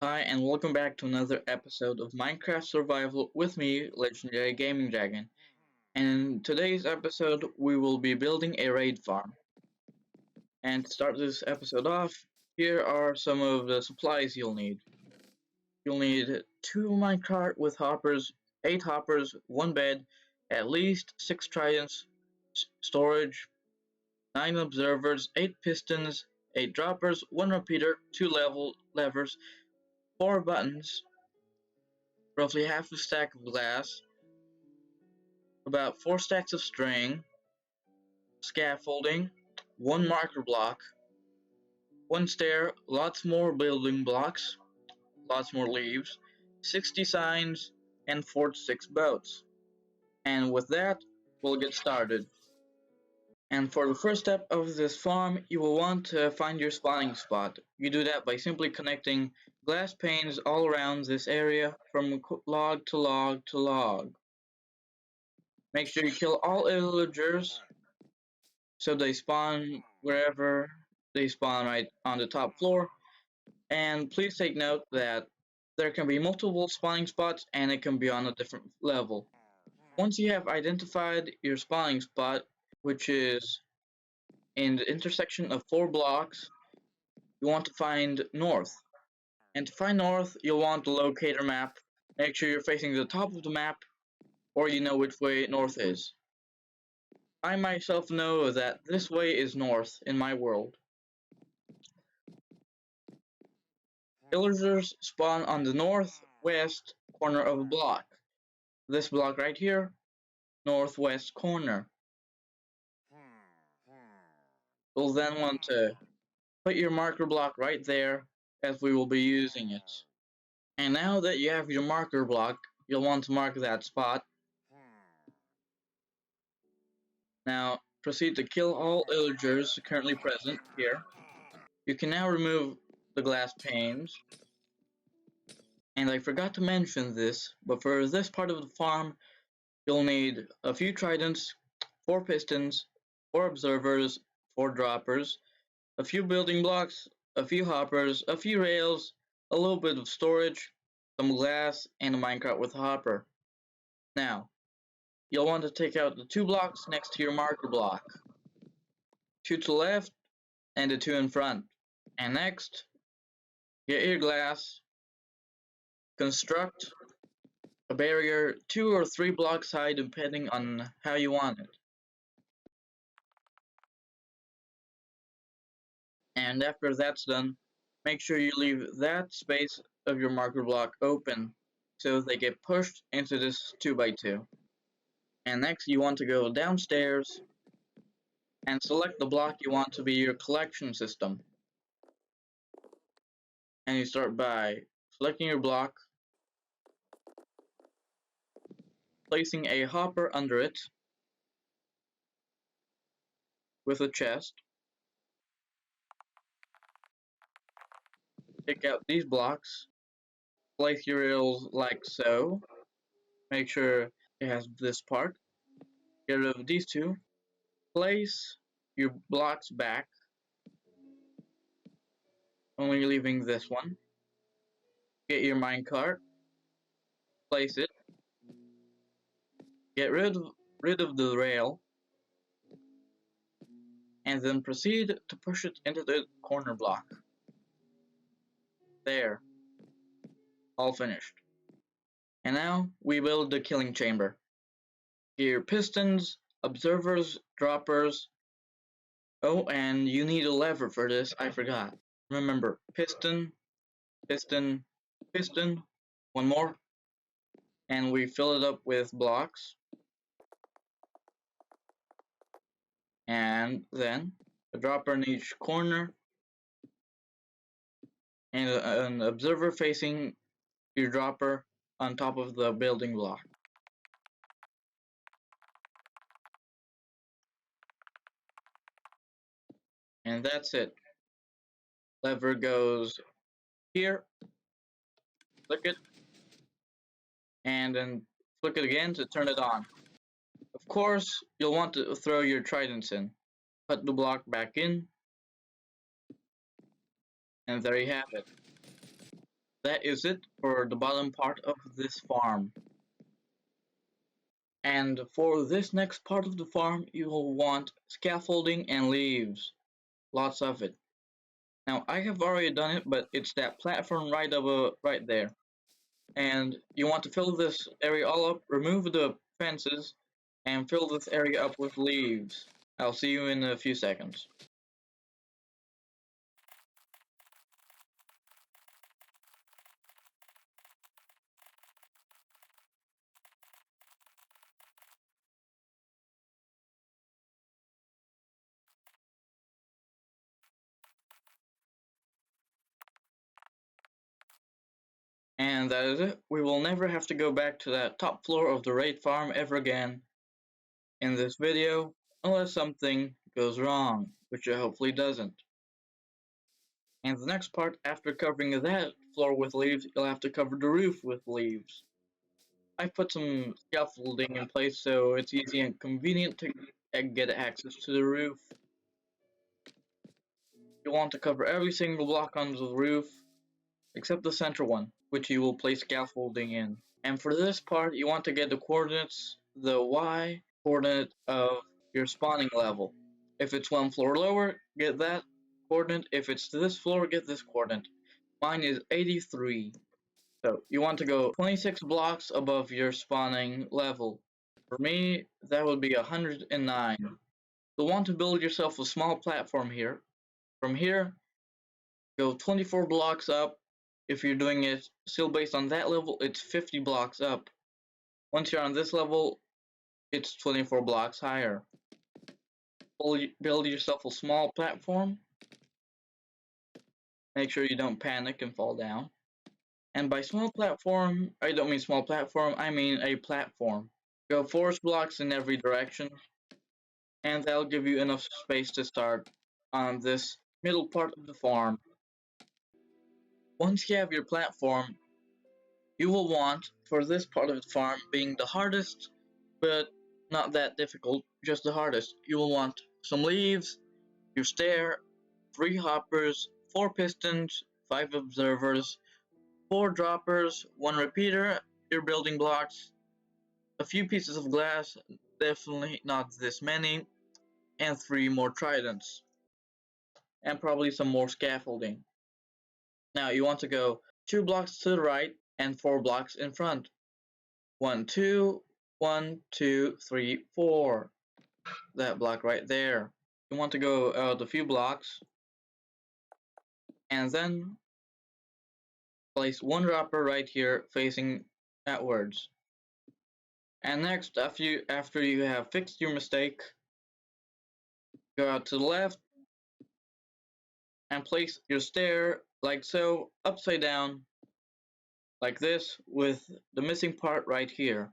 Hi, and welcome back to another episode of Minecraft Survival with me, Legendary Gaming Dragon. And in today's episode, we will be building a raid farm. And to start this episode off, here are some of the supplies you'll need. You'll need 2 minecart with hoppers, 8 hoppers, 1 bed, at least 6 tridents, storage, 9 observers, 8 pistons, 8 droppers, 1 repeater, 2 levers, 4 buttons, roughly half a stack of glass, about 4 stacks of string, scaffolding, 1 marker block, 1 stair, lots more building blocks, lots more leaves, 60 signs, and 46 boats. And with that, we'll get started. And for the first step of this farm, you will want to find your spawning spot. You do that by simply connecting glass panes all around this area from log to log to log. Make sure you kill all villagers so they spawn wherever they spawn, right on the top floor. And please take note that there can be multiple spawning spots and it can be on a different level. Once you have identified your spawning spot, which is in the intersection of 4 blocks, you want to find north. And to find north, you'll want the locator map. Make sure you're facing the top of the map, or you know which way north is. I myself know that this way is north in my world. Villagers spawn on the northwest corner of a block. This block right here, northwest corner. You'll then want to put your marker block right there, as we will be using it. And now that you have your marker block, you'll want to mark that spot. Now proceed to kill all villagers currently present here. You can now remove the glass panes. And I forgot to mention this, but for this part of the farm, you'll need a few tridents, 4 pistons, 4 observers, 4 droppers, a few building blocks, a few hoppers, a few rails, a little bit of storage, some glass, and a minecart with a hopper. Now, you'll want to take out the 2 blocks next to your marker block. 2 to the left, and the 2 in front. And next, get your glass, construct a barrier 2 or 3 blocks high depending on how you want it. And after that's done, make sure you leave that space of your marker block open so they get pushed into this 2x2. And next you want to go downstairs and select the block you want to be your collection system. And you start by selecting your block, placing a hopper under it with a chest. Take out these blocks, place your rails like so. Make sure it has this part. Get rid of these 2. Place your blocks back, only leaving this one. Get your minecart, place it, get rid of the rail, and then proceed to push it into the corner block. There, all finished. And now we build the killing chamber. Here, pistons, observers, droppers. Oh, and you need a lever for this, I forgot. Remember, piston, piston, piston, one more, and we fill it up with blocks. And then a dropper in each corner, and an observer facing your dropper on top of the building block. And that's it. Lever goes here, click it, and then click it again to turn it on. Of course, you'll want to throw your tridents in. Put the block back in, and there you have it. that is it for the bottom part of this farm. And for this next part of the farm, you will want scaffolding and leaves. Lots of it. Now, I have already done it, but it's that platform right there. And you want to fill this area all up, remove the fences, and fill this area up with leaves. I'll see you in a few seconds. And that is it. We will never have to go back to that top floor of the raid farm ever again in this video, unless something goes wrong, which it hopefully doesn't. And the next part, after covering that floor with leaves, you'll have to cover the roof with leaves. I've put some scaffolding in place so it's easy and convenient to get access to the roof. You'll want to cover every single block on the roof, except the center one, which you will place scaffolding in. And for this part, you want to get the coordinates, the Y coordinate of your spawning level. If it's one floor lower, get that coordinate. If it's this floor, get this coordinate. Mine is 83. So you want to go 26 blocks above your spawning level. For me, that would be 109. You'll want to build yourself a small platform here. From here, go 24 blocks up. If you're doing it still based on that level, it's 50 blocks up. Once you're on this level, it's 24 blocks higher. Build yourself a small platform. Make sure you don't panic and fall down. And by small platform, I don't mean small platform, I mean a platform. Go 4 blocks in every direction, and that'll give you enough space to start on this middle part of the farm. Once you have your platform, you will want, for this part of the farm being the hardest, but not that difficult, just the hardest, you will want some leaves, your stair, 3 hoppers, 4 pistons, 5 observers, 4 droppers, 1 repeater, your building blocks, a few pieces of glass, definitely not this many, and 3 more tridents, and probably some more scaffolding. Now you want to go 2 blocks to the right and 4 blocks in front. 1, 2, 1, 2, 3, 4. That block right there. You want to go out a few blocks and then place 1 dropper right here facing outwards. And next, after you have fixed your mistake, go out to the left and place your stair like so, upside down, like this, with the missing part right here.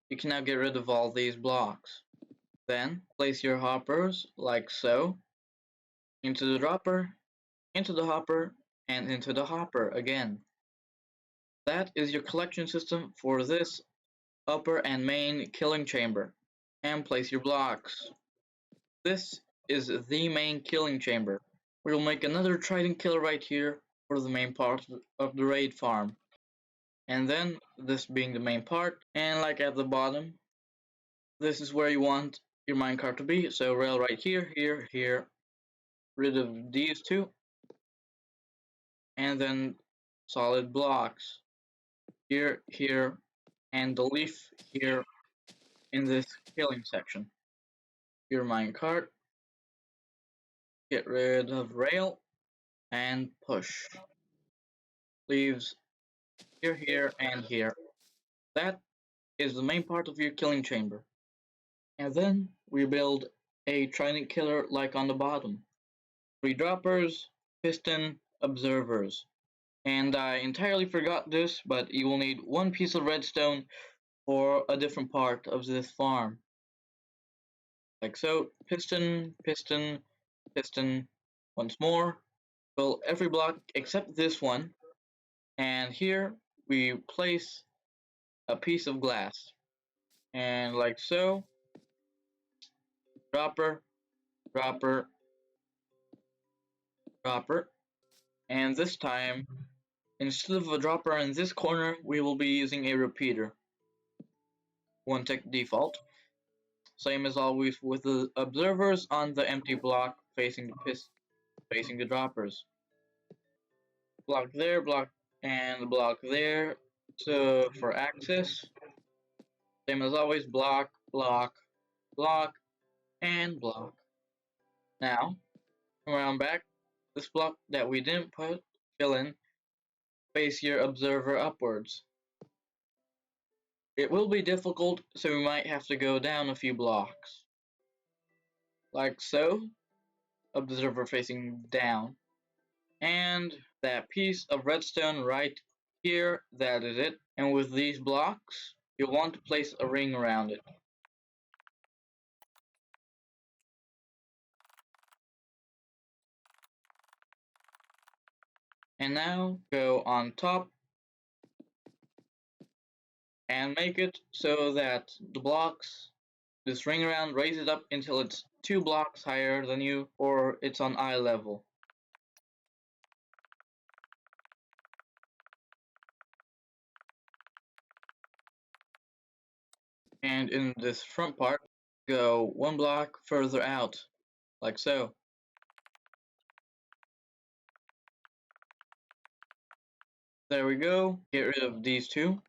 You can now get rid of all these blocks. Then, place your hoppers like so, into the dropper, into the hopper, and into the hopper again. That is your collection system for this upper and main killing chamber. And place your blocks. This is the main killing chamber. We will make another trident killer right here for the main part of the raid farm. And then, this being the main part, and like at the bottom, this is where you want your minecart to be. So rail right here, here, here, rid of these 2, and then solid blocks here, here, and the leaf here in this killing section. Your minecart, get rid of rail, and push. Leaves here, here, and here. That is the main part of your killing chamber. And then we build a trident killer like on the bottom. 3 droppers, piston, observers. And I entirely forgot this, but you will need 1 piece of redstone for a different part of this farm. Like so, piston, piston, piston, once more. Fill every block except this one. And here we place a piece of glass. And like so, dropper, dropper, dropper. And this time Instead of a dropper in this corner, we will be using a repeater. One tick default. Same as always with the observers on the empty block facing the droppers. Block there, block and block there. So for access, same as always, block, block, block, and block. Now, around back, this block that we didn't fill in, face your observer upwards. It will be difficult, so we might have to go down a few blocks. Like so, observer facing down. And that piece of redstone right here, that is it. And with these blocks, you'll want to place a ring around it. And now go on top and make it so that the blocks, this ring around, raise it up until it's 2 blocks higher than you, or it's on eye level. And in this front part, go 1 block further out, like so. There we go. Get rid of these 2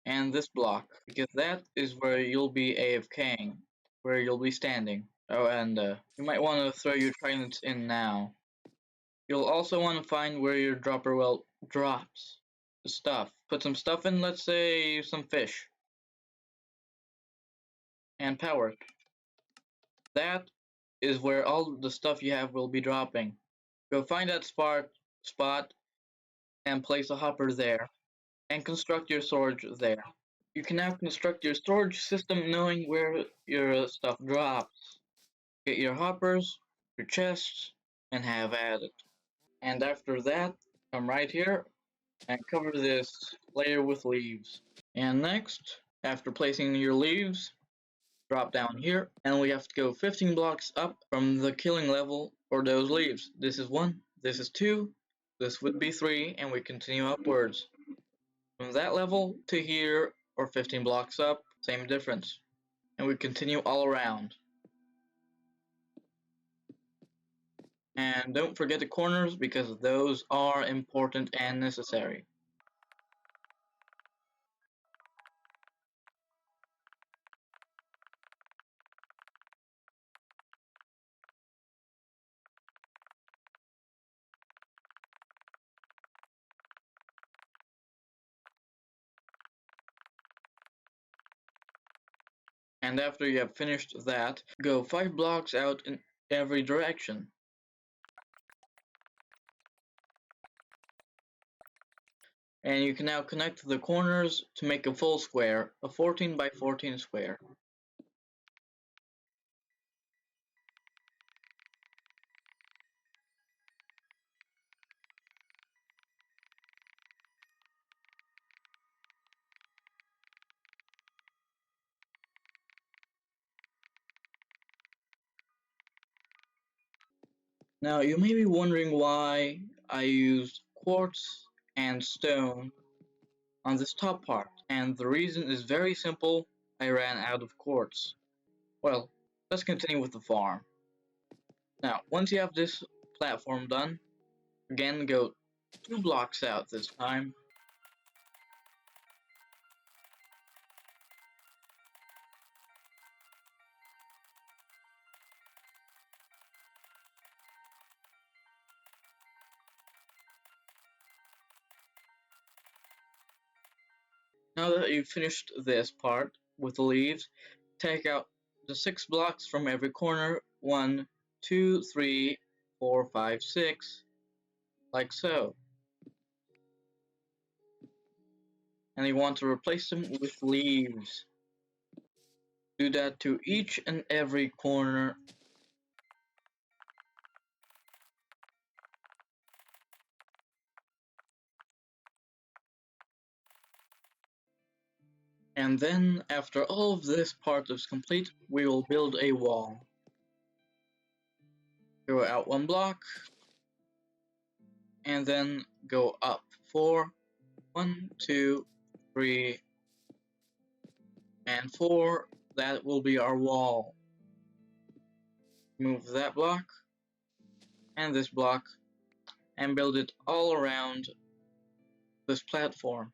and this block, because that is where you'll be AFKing, where you'll be standing. Oh, and you might want to throw your tridents in now. You'll also want to find where your dropper well drops the stuff. Put some stuff in, let's say some fish, and power it. That is where all the stuff you have will be dropping. Go find that spot and place a hopper there, and construct your storage there. You can now construct your storage system knowing where your stuff drops. Get your hoppers, your chests, and have at it. And after that, come right here and cover this layer with leaves. And next, after placing your leaves, drop down here, and we have to go 15 blocks up from the killing level for those leaves. This is 1, this is 2, this would be 3, and we continue upwards. From that level to here, or 15 blocks up, same difference. And we continue all around. And don't forget the corners, because those are important and necessary. And after you have finished that, go 5 blocks out in every direction. And you can now connect the corners to make a full square, a 14 by 14 square. Now you may be wondering why I used quartz and stone on this top part, and the reason is very simple. I ran out of quartz. Well, let's continue with the farm. Now, once you have this platform done, again go 2 blocks out this time. Now that you've finished this part with the leaves, take out the 6 blocks from every corner, 1, 2, 3, 4, 5, 6, like so. And you want to replace them with leaves. Do that to each and every corner. And then, after all of this part is complete, we will build a wall. Go out 1 block, and then go up 4. 1, 2, 3, and 4. That will be our wall. Move that block and this block and build it all around this platform.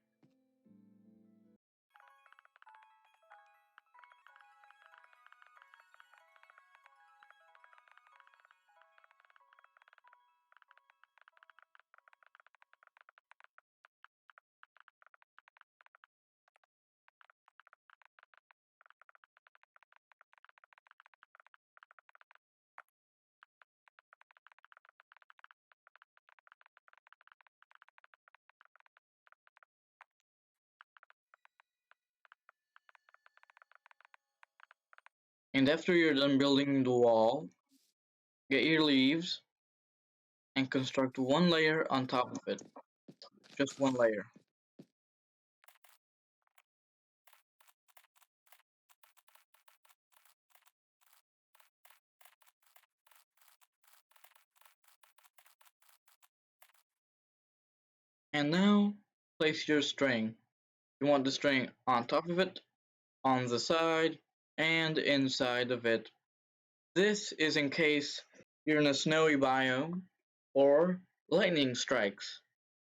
And after you're done building the wall, get your leaves and construct one layer on top of it. Just one layer. And now, place your string. You want the string on top of it, on the side, and inside of it. This is in case you're in a snowy biome or lightning strikes,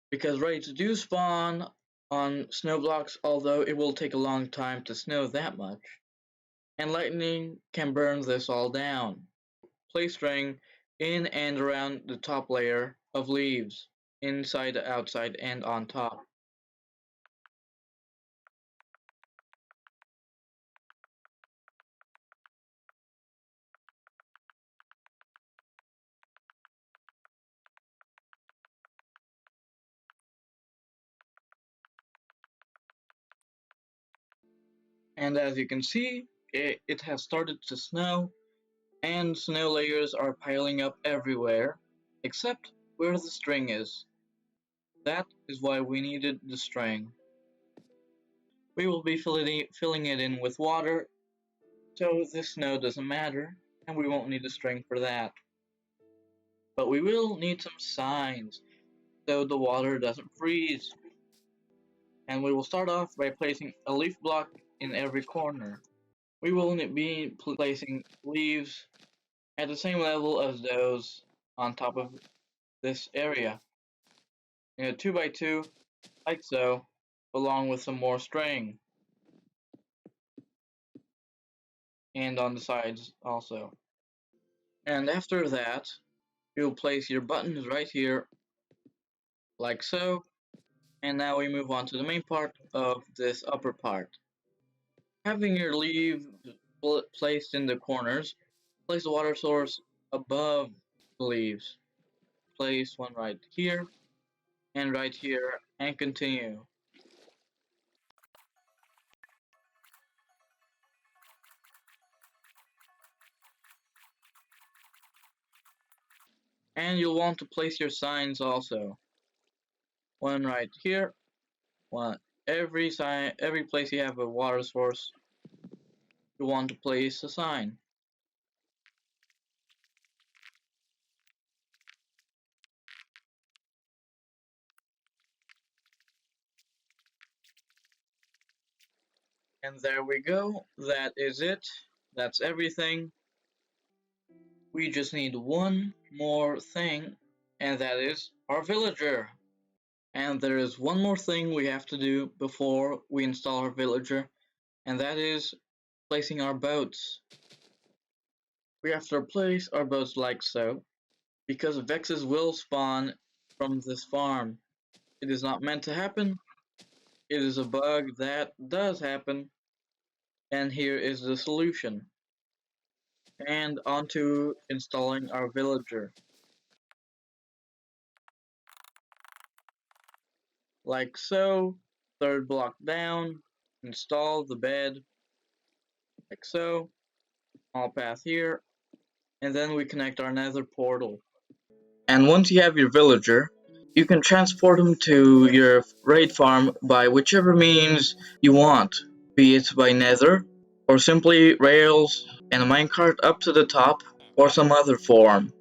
because raids do spawn on snow blocks, although it will take a long time to snow that much, and lightning can burn this all down. Place string in and around the top layer of leaves, inside, outside, and on top. And as you can see, it has started to snow, and snow layers are piling up everywhere, except where the string is. That is why we needed the string. We will be filling it in with water, so the snow doesn't matter, and we won't need a string for that. But we will need some signs, so the water doesn't freeze. And we will start off by placing a leaf block in every corner. We will be placing leaves at the same level as those on top of this area, in a 2x2, like so, along with some more string, and on the sides also. And after that, you'll place your buttons right here, like so, and now we move on to the main part of this upper part. Having your leaves placed in the corners, place the water source above the leaves. Place one right here, and right here, and continue. And you'll want to place your signs also. One right here, one every place you have a water source, you want to place a sign. And there we go. That is it. That's everything. We just need one more thing, and that is our villager. And there is one more thing we have to do before we install our villager, and that is placing our boats. We have to place our boats like so, because Vexes will spawn from this farm. It is not meant to happen, it is a bug that does happen, and here is the solution. And onto installing our villager. Like so, third block down, install the bed, like so, all path here, and then we connect our nether portal. And once you have your villager, you can transport him to your raid farm by whichever means you want, be it by nether, or simply rails and a minecart up to the top, or some other form.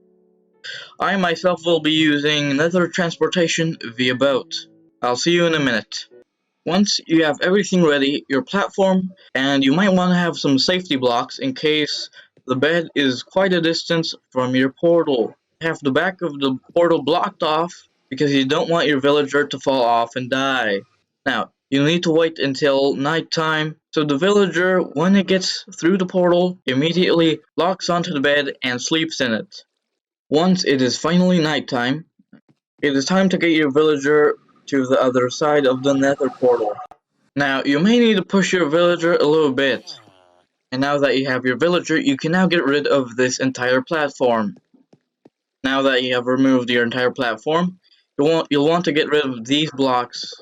I myself will be using nether transportation via boat. I'll see you in a minute. Once you have everything ready, your platform, and you might want to have some safety blocks in case the bed is quite a distance from your portal. Have the back of the portal blocked off because you don't want your villager to fall off and die. Now, you need to wait until nighttime, so the villager, when it gets through the portal, immediately locks onto the bed and sleeps in it. Once it is finally nighttime, it is time to get your villager to the other side of the nether portal. Now, you may need to push your villager a little bit, and now that you have your villager, you can now get rid of this entire platform. Now that you have removed your entire platform, you'll want to get rid of these blocks,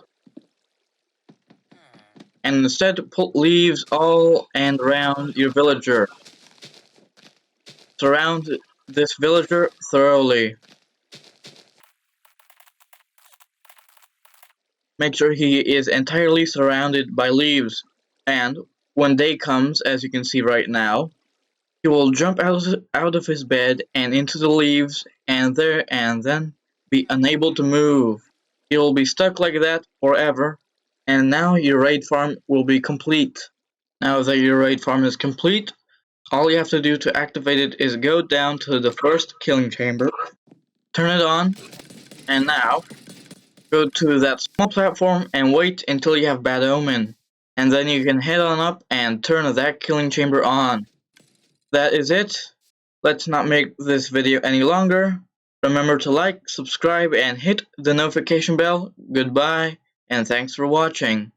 and instead put leaves all and around your villager. Surround this villager thoroughly. Make sure he is entirely surrounded by leaves, and when day comes, as you can see right now, he will jump out of his bed and into the leaves and then be unable to move. He will be stuck like that forever, and now your raid farm will be complete. Now that your raid farm is complete, all you have to do to activate it is go down to the first killing chamber, turn it on, and now go to that small platform and wait until you have Bad Omen. And then you can head on up and turn that killing chamber on. That is it. Let's not make this video any longer. Remember to like, subscribe, and hit the notification bell. Goodbye, and thanks for watching.